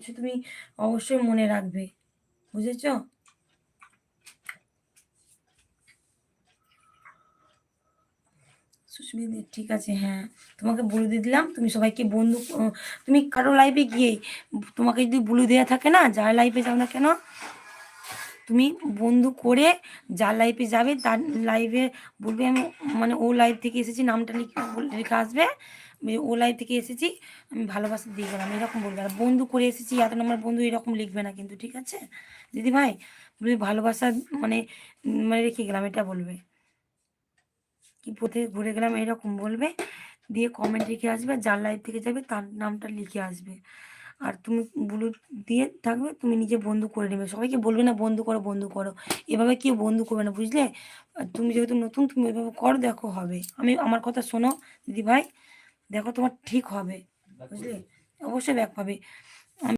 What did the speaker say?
কিছু তুমি অবশ্যই মনে রাখবে, বুঝেছ? সুস্মিতা ঠিক আছে, হ্যাঁ তোমাকে বলে দিয়ে দিলাম। তুমি সবাইকে বন্ধু তুমি কারো লাইভে গিয়ে তোমাকে যদি বলে দেওয়া থাকে না, যার লাইভে যাও না কেন, তুমি বন্ধু করে যার লাইভে যাবে তার লাইভে বলবে আমি মানে ও লাইভ থেকে এসেছি, নামটা লিখে আসবে, ও লাইভ থেকে এসেছি, আমি ভালোবাসা দিয়ে গেলাম এরকম বলবে। আর বন্ধু করে এসেছি এত নম্বর বন্ধু এরকম লিখবে না কিন্তু, ঠিক আছে দিদি ভাই? বলবে ভালোবাসা মানে মানে রেখে গেলাম এটা বলবে, কি পথে ঘুরে গেলাম এরকম বলবে, দিয়ে কমেন্ট লিখে আসবে, যার লাইভ থেকে যাবে তার নামটা লিখে আসবে। আর তুমি ব্লু দিয়ে থাকবে, তুমি নিজে বন্ধু করে নেবে, সবাইকে বলবে না বন্ধু করো বন্ধু করো, এভাবে কেউ বন্ধু করবে না, বুঝলে? আর তুমি যেহেতু নতুন তুমি এভাবে করো, দেখো হবে। আমি আমার কথা শোনো দিদি ভাই, দেখো তোমার ঠিক হবে, বুঝলে? অবশ্যই ব্যাক পাবে।